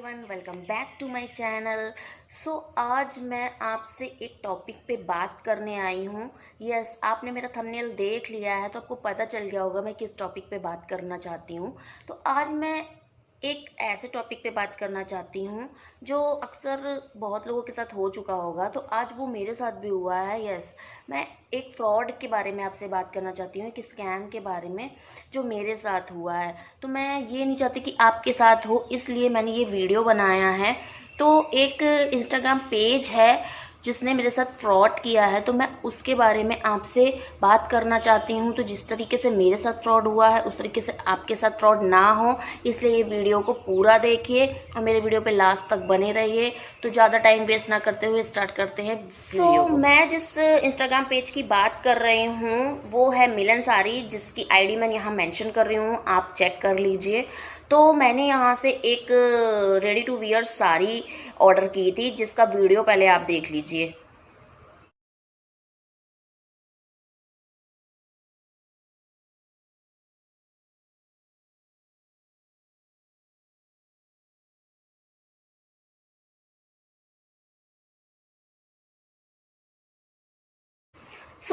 Everyone, welcome back to my channel. आज मैं आपसे एक टॉपिक पे बात करने आई हूँ। यस, आपने मेरा थंबनेल देख लिया है तो आपको पता चल गया होगा मैं किस टॉपिक पे बात करना चाहती हूँ। तो आज मैं एक ऐसे टॉपिक पे बात करना चाहती हूँ जो अक्सर बहुत लोगों के साथ हो चुका होगा, तो आज वो मेरे साथ भी हुआ है। यस, मैं एक फ्रॉड के बारे में आपसे बात करना चाहती हूँ, एक स्कैम के बारे में जो मेरे साथ हुआ है। तो मैं ये नहीं चाहती कि आपके साथ हो, इसलिए मैंने ये वीडियो बनाया है। तो एक इंस्टाग्राम पेज है जिसने मेरे साथ फ्रॉड किया है, तो मैं उसके बारे में आपसे बात करना चाहती हूँ। तो जिस तरीके से मेरे साथ फ्रॉड हुआ है उस तरीके से आपके साथ फ्रॉड ना हो, इसलिए ये वीडियो को पूरा देखिए और मेरे वीडियो पे लास्ट तक बने रहिए। तो ज़्यादा टाइम वेस्ट ना करते हुए स्टार्ट करते हैं वीडियो को। मैं जिस इंस्टाग्राम पेज की बात कर रही हूँ वो है मिलन साड़ी, जिसकी आईडी मैं यहाँ मेंशन कर रही हूँ, आप चेक कर लीजिए। तो मैंने यहाँ से एक ready to wear sari order की थी, जिसका वीडियो पहले आप देख लीजिए।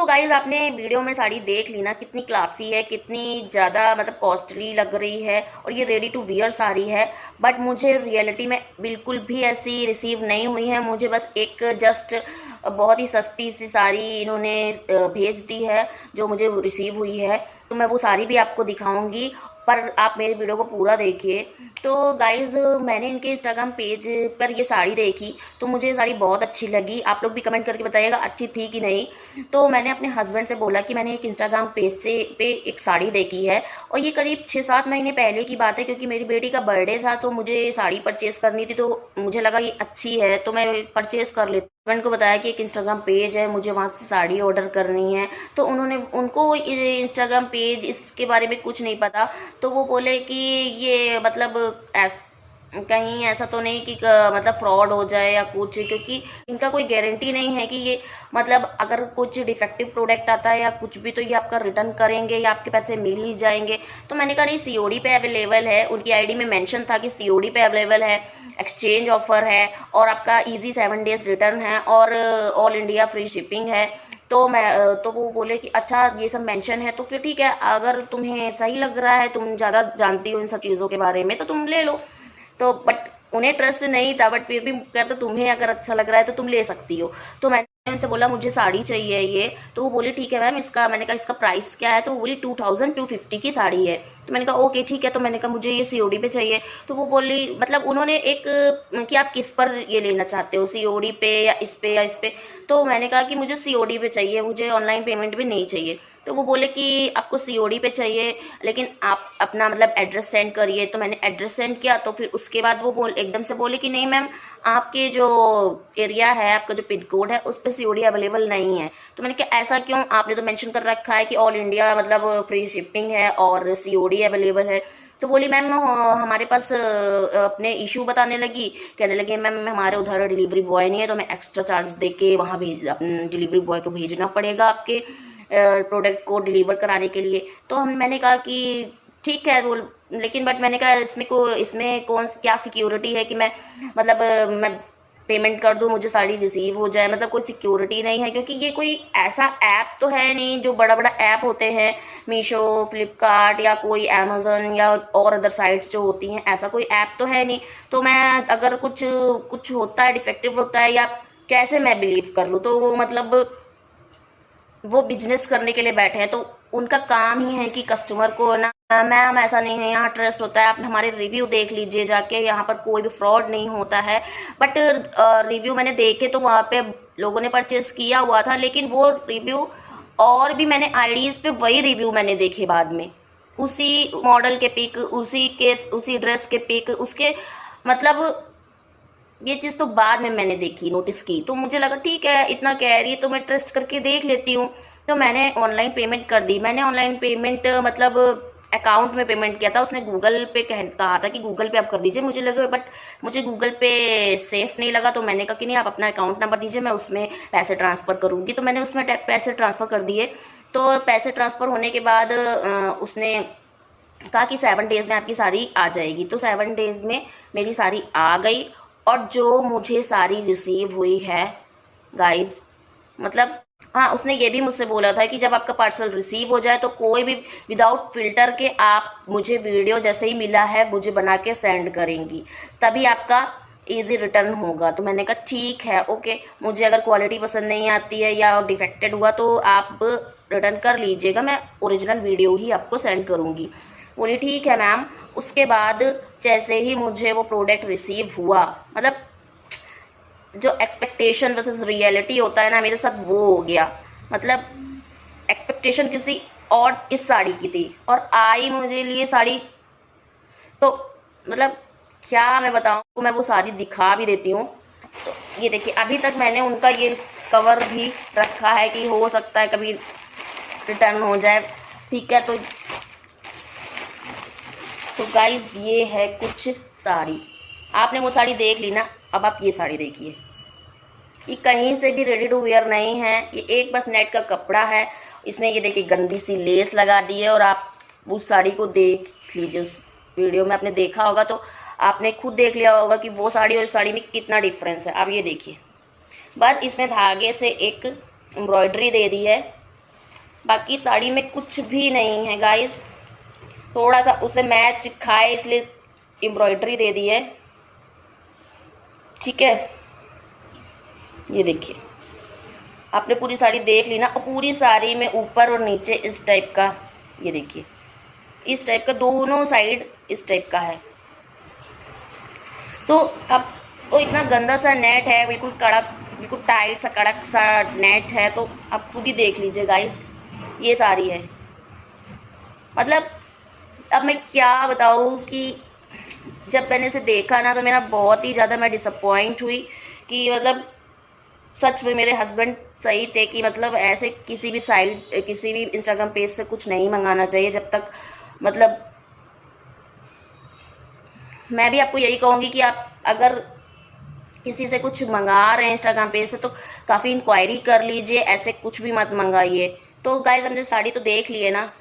गाइज, आपने वीडियो में साड़ी देख ली ना, कितनी क्लासी है, कितनी ज़्यादा मतलब कॉस्टली लग रही है, और ये रेडी टू वियर साड़ी है। बट मुझे रियलिटी में बिल्कुल भी ऐसी रिसीव नहीं हुई है। मुझे बस एक जस्ट बहुत ही सस्ती सी साड़ी इन्होंने भेज दी है जो मुझे रिसीव हुई है। तो मैं वो साड़ी भी आपको दिखाऊंगी, पर आप मेरे वीडियो को पूरा देखिए। तो गाइज, मैंने इनके इंस्टाग्राम पेज पर ये साड़ी देखी तो मुझे ये साड़ी बहुत अच्छी लगी। आप लोग भी कमेंट करके बताइएगा अच्छी थी कि नहीं। तो मैंने अपने हस्बैंड से बोला कि मैंने एक इंस्टाग्राम पेज से पे एक साड़ी देखी है, और ये करीब 6-7 महीने पहले की बात है, क्योंकि मेरी बेटी का बर्थडे था तो मुझे साड़ी परचेज करनी थी। तो मुझे लगा ये अच्छी है तो मैं परचेज कर लेती। हस्बैंड को बताया कि एक इंस्टाग्राम पेज है, मुझे वहाँ से साड़ी ऑर्डर करनी है। तो उनको इंस्टाग्राम पेज इसके बारे में कुछ नहीं पता। तो वो बोले कि ये मतलब कहीं ऐसा तो नहीं कि मतलब फ्रॉड हो जाए या कुछ, क्योंकि इनका कोई गारंटी नहीं है कि ये मतलब अगर कुछ डिफेक्टिव प्रोडक्ट आता है या कुछ भी तो ये आपका रिटर्न करेंगे या आपके पैसे मिल ही जाएंगे। तो मैंने कहा नहीं, सीओडी पे अवेलेबल है। उनकी आईडी में मेंशन था कि सीओडी पे अवेलेबल है, एक्सचेंज ऑफर है, और आपका इजी 7 डेज रिटर्न है, और ऑल इंडिया फ्री शिपिंग है। तो वो बोले कि अच्छा ये सब मेंशन है तो फिर ठीक है, अगर तुम्हें सही लग रहा है, तुम ज़्यादा जानती हो इन सब चीज़ों के बारे में, तो तुम ले लो। तो बट उन्हें ट्रस्ट नहीं था, बट फिर भी कहते तुम्हें अगर अच्छा लग रहा है तो तुम ले सकती हो। तो मैंने उनसे बोला मुझे साड़ी चाहिए ये। तो वो बोली ठीक है मैम, इसका मैंने कहा इसका प्राइस क्या है। तो वो बोली 2250 की साड़ी है। तो मैंने कहा ओके ठीक है। तो मैंने कहा मुझे ये सीओडी पे चाहिए। तो वो बोली मतलब उन्होंने एक कि आप किस पर ये लेना चाहते हो, सीओडी पे या इस पे या इस पे। तो मैंने कहा कि मुझे सीओडी पे चाहिए, मुझे ऑनलाइन पेमेंट भी नहीं चाहिए। तो वो बोले कि आपको सीओडी पे चाहिए, लेकिन आप अपना मतलब एड्रेस सेंड करिए। तो मैंने एड्रेस सेंड किया, तो फिर उसके बाद वो एकदम से बोले कि नहीं मैम, आपके जो एरिया है, आपका जो पिन कोड है, उस पर सीओडी अवेलेबल नहीं है। तो मैंने कहा ऐसा क्यों, आपने तो मेंशन कर रखा है कि ऑल इंडिया मतलब फ्री शिपिंग है और सीओडी अवेलेबल है। तो बोली मैम हमारे पास अपने इशू बताने लगी, कहने लगे मैम हमारे उधर डिलीवरी बॉय नहीं है, तो मैं एक्स्ट्रा चार्ज दे के वहाँ भेज अपने डिलीवरी बॉय को भेजना पड़ेगा आपके प्रोडक्ट को डिलीवर कराने के लिए। तो मैंने कहा कि ठीक है, लेकिन बट मैंने कहा इसमें कौन क्या सिक्योरिटी है कि मैं मतलब मैं पेमेंट कर दूं, मुझे साड़ी रिसीव हो जाए, मतलब कोई सिक्योरिटी नहीं है। क्योंकि ये कोई ऐसा ऐप तो है नहीं, जो बड़ा बड़ा ऐप होते हैं मीशो, फ्लिपकार्ट या कोई अमेजन या और अदर साइट्स जो होती हैं, ऐसा कोई ऐप तो है नहीं। तो मैं अगर कुछ कुछ होता है, डिफेक्टिव होता है, या कैसे मैं बिलीव कर लूँ। तो वो मतलब वो बिजनेस करने के लिए बैठे हैं, तो उनका काम ही है कि कस्टमर को ना, मैम ऐसा नहीं है, यहाँ ट्रस्ट होता है, आप हमारे रिव्यू देख लीजिए जाके, यहाँ पर कोई भी फ्रॉड नहीं होता है। बट रिव्यू मैंने देखे तो वहाँ पे लोगों ने परचेस किया हुआ था, लेकिन वो रिव्यू और भी मैंने आईडीज पे वही रिव्यू मैंने देखे बाद में, उसी मॉडल के पिक, उसी ड्रेस के पिक, उसके मतलब ये चीज़ तो बाद में मैंने देखी, नोटिस की। तो मुझे लगा ठीक है, इतना कह रही है तो मैं ट्रस्ट करके देख लेती हूँ। तो मैंने ऑनलाइन पेमेंट कर दी। मैंने ऑनलाइन पेमेंट मतलब अकाउंट में पेमेंट किया था। उसने गूगल पे कहा था कि गूगल पे आप कर दीजिए। मुझे लगा, बट मुझे गूगल पे सेफ नहीं लगा। तो मैंने कहा कि नहीं, आप अपना अकाउंट नंबर दीजिए, मैं उसमें पैसे ट्रांसफ़र करूँगी। तो मैंने उसमें पैसे ट्रांसफ़र कर दिए। तो पैसे ट्रांसफ़र होने के बाद उसने कहा कि 7 डेज में आपकी साड़ी आ जाएगी। तो 7 डेज में मेरी साड़ी आ गई, और जो मुझे साड़ी रिसीव हुई है गाइस, मतलब हाँ, उसने ये भी मुझसे बोला था कि जब आपका पार्सल रिसीव हो जाए तो कोई भी विदाउट फिल्टर के आप मुझे वीडियो जैसे ही मिला है मुझे बना के सेंड करेंगी, तभी आपका इजी रिटर्न होगा। तो मैंने कहा ठीक है, ओके, मुझे अगर क्वालिटी पसंद नहीं आती है या डिफेक्टेड हुआ तो आप रिटर्न कर लीजिएगा, मैं ओरिजिनल वीडियो ही आपको सेंड करूँगी। बोली ठीक है मैम। उसके बाद जैसे ही मुझे वो प्रोडक्ट रिसीव हुआ, मतलब जो एक्सपेक्टेशन वर्सेस रियलिटी होता है ना, मेरे साथ वो हो गया। मतलब एक्सपेक्टेशन किसी और इस साड़ी की थी और आई मेरे लिए साड़ी, तो मतलब क्या मैं बताऊँ, मैं वो साड़ी दिखा भी देती हूँ। तो ये देखिए, अभी तक मैंने उनका ये कवर भी रखा है कि हो सकता है कभी रिटर्न हो जाए, ठीक है। तो गाइस ये है कुछ साड़ी, आपने वो साड़ी देख ली ना, अब आप ये साड़ी देखिए। ये कहीं से भी रेडी टू वेयर नहीं है, ये एक बस नेट का कपड़ा है। इसने ये देखिए गंदी सी लेस लगा दी है, और आप उस साड़ी को देख लीजिए, उस वीडियो में आपने देखा होगा तो आपने खुद देख लिया होगा कि वो साड़ी और इस साड़ी में कितना डिफरेंस है। आप ये देखिए, बस इसमें धागे से एक एम्ब्रॉयडरी दे दी है, बाकी साड़ी में कुछ भी नहीं है गाइस। थोड़ा सा उसे मैच खाए इसलिए एम्ब्रॉयडरी दे दी है, ठीक है। ये देखिए, आपने पूरी साड़ी देख ली ना, और पूरी साड़ी में ऊपर और नीचे इस टाइप का, ये देखिए इस टाइप का दोनों साइड इस टाइप का है। तो अब तो इतना गंदा सा नेट है, बिल्कुल कड़क, बिल्कुल टाइट सा कड़क सा नेट है। तो आप खुद ही देख लीजिए गाइस, ये साड़ी है। मतलब अब मैं क्या बताऊँ कि जब मैंने इसे देखा ना तो मेरा बहुत ही ज़्यादा मैं डिसअपॉइंट हुई कि मतलब सच में मेरे हस्बैंड सही थे कि मतलब ऐसे किसी भी साइट, किसी भी इंस्टाग्राम पेज से कुछ नहीं मंगाना चाहिए जब तक, मतलब मैं भी आपको यही कहूँगी कि आप अगर किसी से कुछ मंगा रहे हैं इंस्टाग्राम पेज से तो काफ़ी इंक्वायरी कर लीजिए, ऐसे कुछ भी मत मंगाइए। तो गाइस हमने साड़ी तो देख ली है ना,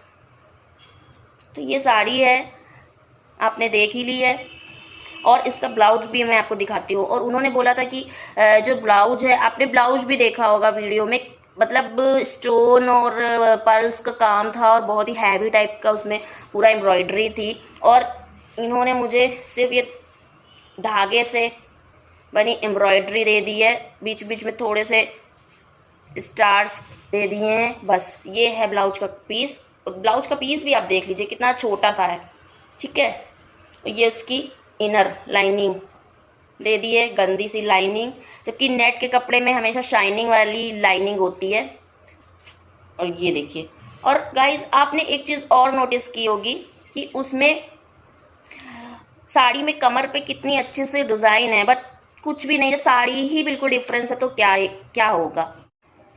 तो ये साड़ी है, आपने देख ही ली है, और इसका ब्लाउज भी मैं आपको दिखाती हूँ। और उन्होंने बोला था कि जो ब्लाउज है, आपने ब्लाउज भी देखा होगा वीडियो में, मतलब स्टोन और पर्ल्स का काम था और बहुत ही हैवी टाइप का उसमें पूरा एम्ब्रॉयडरी थी। और इन्होंने मुझे सिर्फ ये धागे से बनी एम्ब्रॉयडरी दे दी है, बीच बीच में थोड़े से स्टार्स दे दिए हैं, बस ये है ब्लाउज का पीस। ब्लाउज का पीस भी आप देख लीजिए कितना छोटा सा है, ठीक है। ये इसकी इनर लाइनिंग दे दी है, गंदी सी लाइनिंग, जबकि नेट के कपड़े में हमेशा शाइनिंग वाली लाइनिंग होती है। और ये देखिए, और गाइस आपने एक चीज़ और नोटिस की होगी कि उसमें साड़ी में कमर पे कितनी अच्छे से डिज़ाइन है, बट कुछ भी नहीं, जब साड़ी ही बिल्कुल डिफरेंस है तो क्या क्या होगा।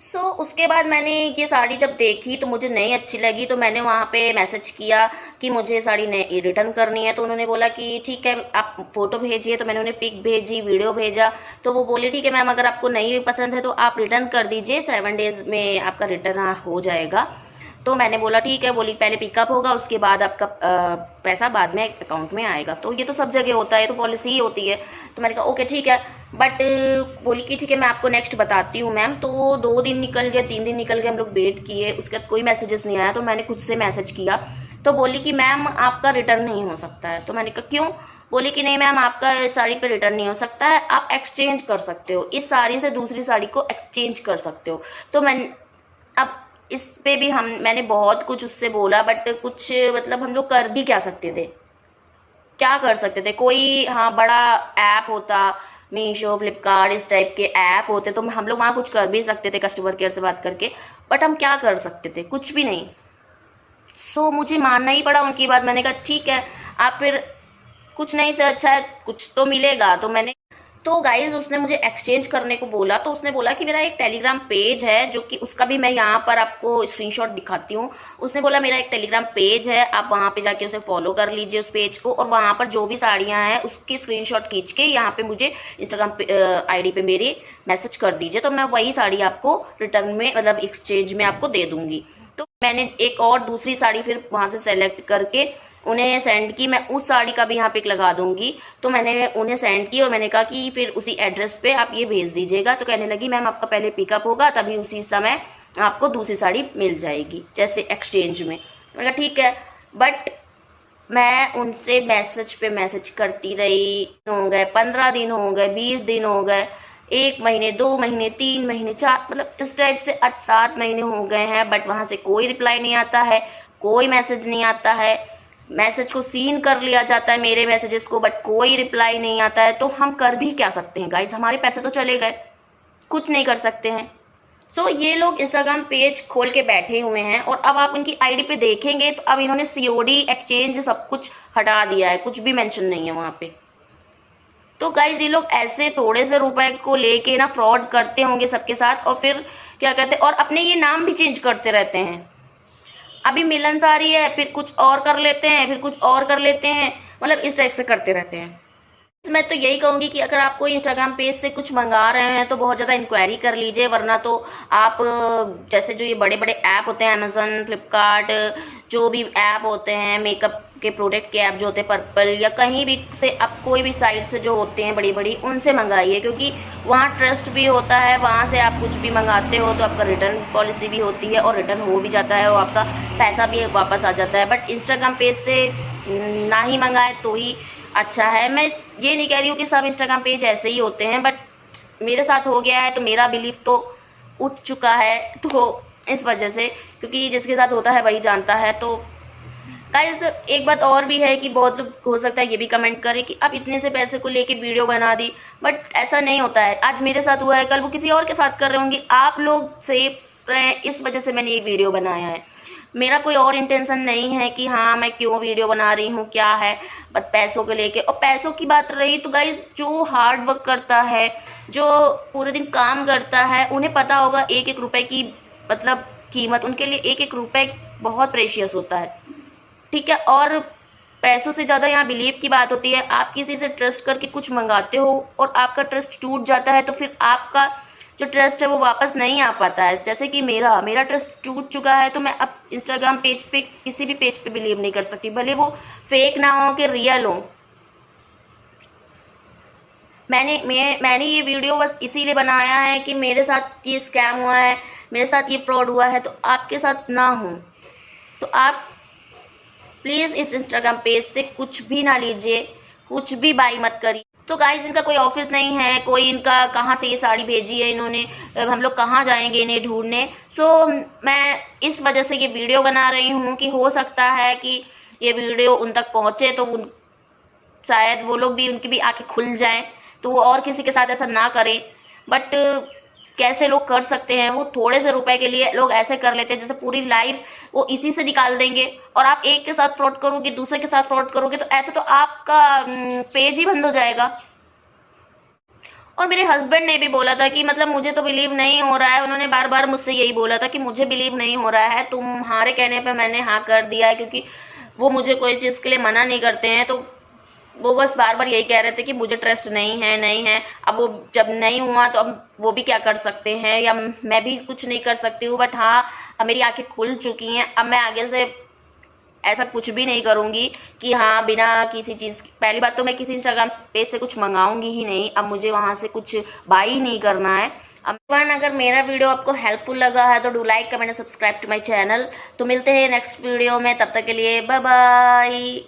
सो उसके बाद मैंने ये साड़ी जब देखी तो मुझे नहीं अच्छी लगी, तो मैंने वहाँ पे मैसेज किया कि मुझे साड़ी नहीं रिटर्न करनी है। तो उन्होंने बोला कि ठीक है आप फ़ोटो भेजिए, तो मैंने उन्हें पिक भेजी, वीडियो भेजा। तो वो बोले ठीक है मैम, अगर आपको नहीं पसंद है तो आप रिटर्न कर दीजिए, 7 डेज़ में आपका रिटर्न हो जाएगा। तो मैंने बोला ठीक है, बोली पहले पिकअप होगा उसके बाद आपका पैसा बाद में अकाउंट में आएगा। तो ये तो सब जगह होता है, तो पॉलिसी ही होती है। तो मैंने कहा ओके ठीक है, बट बोली कि ठीक है मैं आपको नेक्स्ट बताती हूँ मैम। तो 2 दिन निकल गए, 3 दिन निकल गए, हम लोग वेट किए, उसके बाद कोई मैसेजेस नहीं आया। तो मैंने खुद से मैसेज किया, तो बोली कि मैम आपका रिटर्न नहीं हो सकता है। तो मैंने कहा क्यों? बोली कि नहीं मैम आपका इस साड़ी पे रिटर्न नहीं हो सकता है, आप एक्सचेंज कर सकते हो, इस साड़ी से दूसरी साड़ी को एक्सचेंज कर सकते हो। तो मैं अब इस पे भी मैंने बहुत कुछ उससे बोला, बट कुछ मतलब हम लोग कर भी क्या सकते थे, क्या कर सकते थे। कोई हाँ बड़ा ऐप होता, मीशो, फ्लिपकार्ट, इस टाइप के ऐप होते तो हम लोग वहाँ कुछ कर भी सकते थे कस्टमर केयर से बात करके, बट हम क्या कर सकते थे, कुछ भी नहीं। सो मुझे मानना ही पड़ा उनकी बात। मैंने कहा ठीक है, आप फिर कुछ नहीं से अच्छा है कुछ तो मिलेगा। तो गाइज उसने मुझे एक्सचेंज करने को बोला, तो उसने बोला कि मेरा एक टेलीग्राम पेज है, जो कि उसका भी मैं यहाँ पर आपको स्क्रीनशॉट दिखाती हूँ। उसने बोला मेरा एक टेलीग्राम पेज है, आप वहाँ पे जाके उसे फॉलो कर लीजिए उस पेज को, और वहाँ पर जो भी साड़ियाँ हैं उसकी स्क्रीनशॉट खींच के यहाँ पे मुझे इंस्टाग्राम आईडी पे मेरी मैसेज कर दीजिए, तो मैं वही साड़ी आपको रिटर्न में मतलब एक्सचेंज में आपको दे दूंगी। मैंने एक और दूसरी साड़ी फिर वहाँ से सेलेक्ट करके उन्हें सेंड की। मैं उस साड़ी का भी यहाँ पिक लगा दूंगी। तो मैंने उन्हें सेंड की और मैंने कहा कि फिर उसी एड्रेस पे आप ये भेज दीजिएगा। तो कहने लगी मैम आपका पहले पिकअप होगा, तभी उसी समय आपको दूसरी साड़ी मिल जाएगी, जैसे एक्सचेंज में। मैंने कहा ठीक है। बट मैं उनसे मैसेज पे मैसेज करती रही, हो गए 15 दिन, हो गए 20 दिन, हो गए 1 महीने, 2 महीने, 3 महीने, 4, मतलब इस टाइप से आज 7 महीने हो गए हैं। बट वहां से कोई रिप्लाई नहीं आता है, कोई मैसेज नहीं आता है। मैसेज को सीन कर लिया जाता है मेरे मैसेजेस को, बट कोई रिप्लाई नहीं आता है। तो हम कर भी क्या सकते हैं गाइस, हमारे पैसे तो चले गए, कुछ नहीं कर सकते हैं। सो ये लोग इंस्टाग्राम पेज खोल के बैठे हुए हैं और अब आप उनकी आईडी पे देखेंगे तो अब इन्होंने सीओडी एक्सचेंज सब कुछ हटा दिया है, कुछ भी मेंशन नहीं है वहां पे। तो गाइज ये लोग ऐसे थोड़े से रुपए को लेके ना फ्रॉड करते होंगे सबके साथ, और फिर क्या कहते हैं, और अपने ये नाम भी चेंज करते रहते हैं। अभी मिलनसारी है, फिर कुछ और कर लेते हैं, फिर कुछ और कर लेते हैं, मतलब इस टाइप से करते रहते हैं। मैं तो यही कहूंगी कि अगर आप कोई इंस्टाग्राम पेज से कुछ मंगा रहे हैं तो बहुत ज़्यादा इंक्वायरी कर लीजिए, वरना तो आप जैसे जो ये बड़े बड़े ऐप होते हैं, अमेजन, फ्लिपकार्ट, जो भी ऐप होते हैं, मेकअप के प्रोडक्ट के ऐप जो होते हैं, पर्पल या कहीं भी से, आप कोई भी साइट से जो होते हैं बड़ी बड़ी, उनसे मंगाइए, क्योंकि वहाँ ट्रस्ट भी होता है। वहाँ से आप कुछ भी मंगाते हो तो आपका रिटर्न पॉलिसी भी होती है और रिटर्न हो भी जाता है और आपका पैसा भी वापस आ जाता है। बट इंस्टाग्राम पेज से ना ही मंगाए तो ही अच्छा है। मैं ये नहीं कह रही हूँ कि सब इंस्टाग्राम पेज ऐसे ही होते हैं, बट मेरे साथ हो गया है तो मेरा बिलीफ तो उठ चुका है, तो इस वजह से, क्योंकि जिसके साथ होता है वही जानता है। तो गाइस एक बात और भी है कि बहुत लोग हो सकता है ये भी कमेंट करें कि आप इतने से पैसे को लेके वीडियो बना दी, बट ऐसा नहीं होता है। आज मेरे साथ हुआ है, कल वो किसी और के साथ कर रहे होंगे। आप लोग सेफ रहें, इस वजह से मैंने ये वीडियो बनाया है। मेरा कोई और इंटेंशन नहीं है कि हाँ मैं क्यों वीडियो बना रही हूँ, क्या है, बस पैसों को लेके। और पैसों की बात रही तो गाइज जो हार्ड वर्क करता है, जो पूरे दिन काम करता है, उन्हें पता होगा एक एक रुपए की मतलब कीमत। उनके लिए एक एक रुपए बहुत प्रेशियस होता है, ठीक है। और पैसों से ज्यादा यहाँ बिलीव की बात होती है। आप किसी से ट्रस्ट करके कुछ मंगाते हो और आपका ट्रस्ट टूट जाता है, तो फिर आपका जो ट्रस्ट है वो वापस नहीं आ पाता है। जैसे कि मेरा ट्रस्ट टूट चुका है, तो मैं अब इंस्टाग्राम पेज पे किसी भी पेज पे बिलीव नहीं कर सकती, भले वो फेक ना हो कि रियल हो। मैंने ये वीडियो बस इसीलिए बनाया है कि मेरे साथ ये स्कैम हुआ है, मेरे साथ ये फ्रॉड हुआ है, तो आपके साथ ना हो। तो आप प्लीज इस इंस्टाग्राम पेज से कुछ भी ना लीजिए, कुछ भी बाई मत करिए। तो गाइज इनका कोई ऑफिस नहीं है, कोई इनका कहाँ से ये साड़ी भेजी है इन्होंने, हम लोग कहाँ जाएंगे इन्हें ढूंढने। सो मैं इस वजह से ये वीडियो बना रही हूँ कि हो सकता है कि ये वीडियो उन तक पहुंचे तो शायद वो लोग भी, उनकी भी आंखें खुल जाएं, तो वो और किसी के साथ ऐसा ना करें। बट कैसे लोग कर सकते हैं, वो थोड़े से रुपए के लिए लोग ऐसे कर लेते हैं जैसे पूरी लाइफ वो इसी से निकाल देंगे। और आप एक के साथ फ्रॉड करोगे, दूसरे के साथ फ्रॉड करोगे, तो ऐसे तो आपका पेज ही बंद हो जाएगा। और मेरे हस्बैंड ने भी बोला था कि मतलब मुझे तो बिलीव नहीं हो रहा है, उन्होंने बार बार मुझसे यही बोला था कि मुझे बिलीव नहीं हो रहा है, तुम्हारे कहने पे मैंने हाँ कर दिया है, क्योंकि वो मुझे कोई चीज़ के लिए मना नहीं करते हैं। तो वो बस बार बार यही कह रहे थे कि मुझे ट्रस्ट नहीं है, नहीं है। अब वो जब नहीं हुआ तो अब वो भी क्या कर सकते हैं, या मैं भी कुछ नहीं कर सकती हूँ। बट हाँ, अब मेरी आंखें खुल चुकी हैं, अब मैं आगे से ऐसा कुछ भी नहीं करूंगी कि हाँ बिना किसी चीज़। पहली बात तो मैं किसी इंस्टाग्राम पेज से कुछ मंगाऊंगी ही नहीं, अब मुझे वहां से कुछ बाई नहीं करना है। अब अगर मेरा वीडियो आपको हेल्पफुल लगा है तो do like, comment, subscribe to my channel. तो मिलते हैं नेक्स्ट वीडियो में, तब तक के लिए बाय बाय।